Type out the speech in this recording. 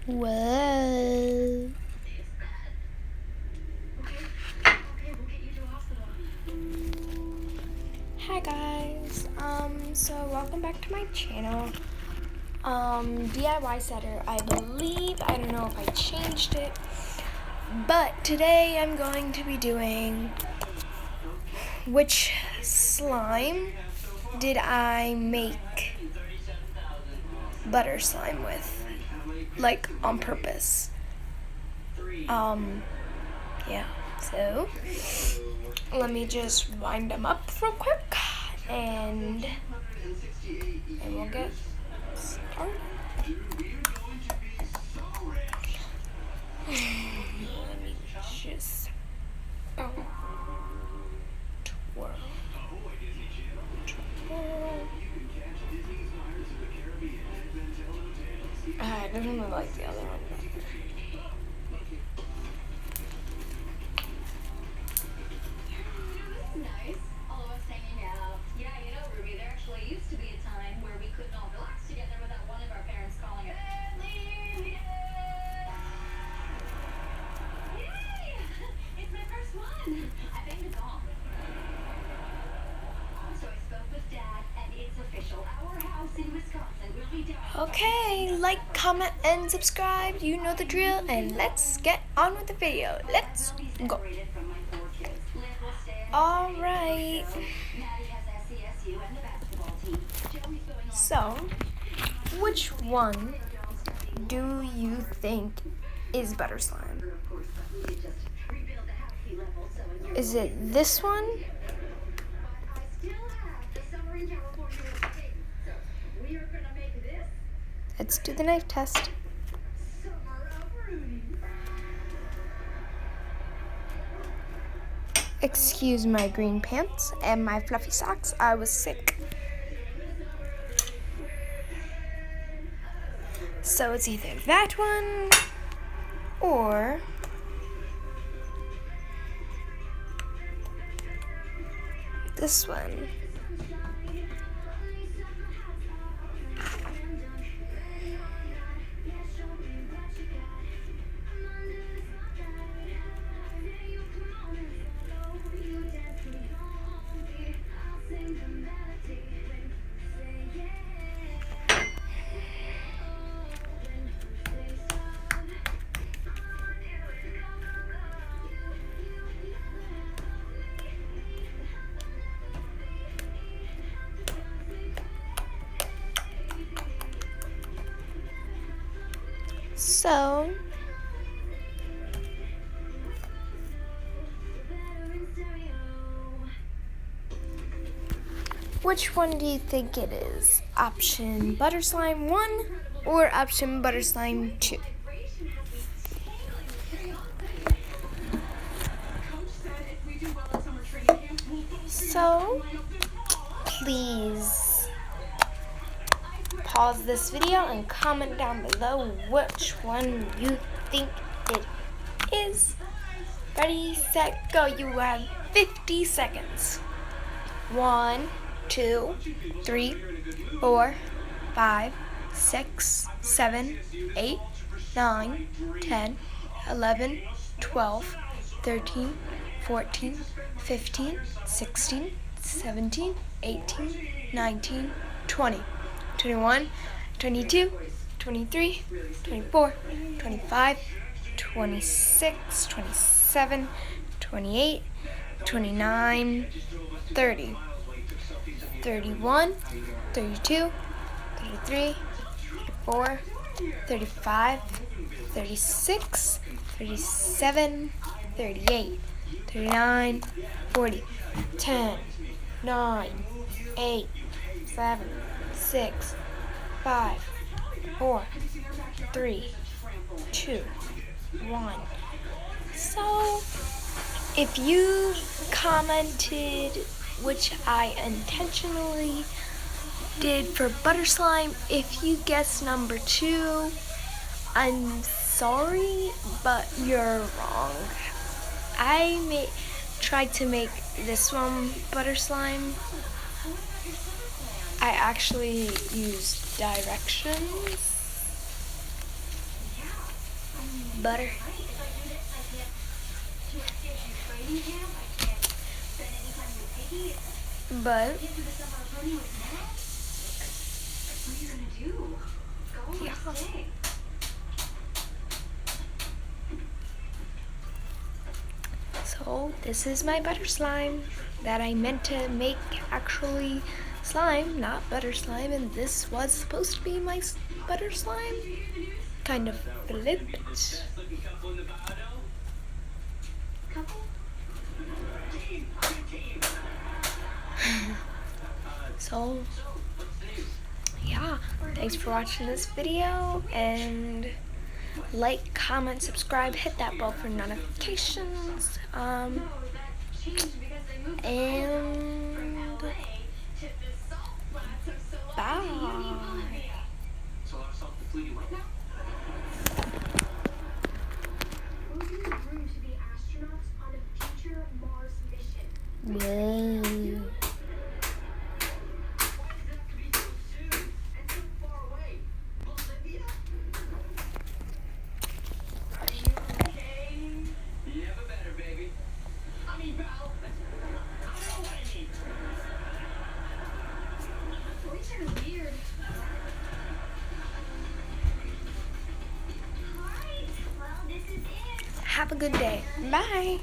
Whoa. Hi guys. So welcome back to my channel. DIY Setter, I believe. I don't know if I changed it. But today I'm going to be doing which slime did I make butter slime with? Like on purpose. Yeah. So let me just wind them up real quick and we'll get started. Let me just twirl. I definitely like the other one better. Nice. All of us hanging out. Yeah, you know, Ruby, there actually used to be a time where we couldn't all relax together without one of our parents calling us. Yay! It's my first one. I banged a gong. So I spoke with Dad, and it's official. Our house in Wisconsin will be done. Okay, like, comment, and subscribe. You know the drill, and let's get on with the video. Let's go. Separated from my 4 kids. Liv will stay in All right. Maddie has SCSU and the basketball team. Joey's going on. So, which one do you think is butter slime? Of course, but we just rebuild the house sea level, so in Is it this one? I still have the summer in California escape. So we are gonna make this Let's do the knife test. summer of Rudy. Excuse my green pants and my fluffy socks. I was sick. So it's either that one or this one. So, which one do you think it is? Option butter slime 1 or option butter slime 2? So, please pause this video and comment down below which one you think it is. Ready, set, go. You have 50 seconds. 1, 2, 3, 4, 5, 6, 7, 8, 9, 10, 11, 12, 13, 14, 15, 16, 17, 18, 19, 20. 21, 22, 23, 24, 25, 26, 27, 28, 29, 30, 31, 32, 33, 34, 35, 36, 37, 38, 39, 40, 10, 9, 8, 7, 6, 5, 4, 3, 2, 1. So, if you commented, which I intentionally did for butter slime, if you guessed number 2, I'm sorry, but you're wrong. I tried to make this one butter slime. I actually used directions butter. Right? If I do this, I can't do a station training camp. I can't spend any time with Piggy. But Can't do the summer running with Nat. What are you gonna do? Go or Yeah. stay? so this is my butter slime that I meant to make actually slime, not butter slime, and this was supposed to be my butter slime. Kind of flipped. Couple? So yeah, thanks for watching this video, and like, comment, subscribe, hit that bell for notifications. No, that changed because they moved the And from LA to the salt flats of Salon bye. Bolivia. So I saw completely went now. We'll be in room to be astronauts on a future Mars mission. Whoa. Why does it have to be so soon and so far away? Bolivia? Are you okay? Yeah, but better, baby. I mean, Val. I don't know what I mean. Boys are weird. Alright, well, this is it. Have a good day. Bye.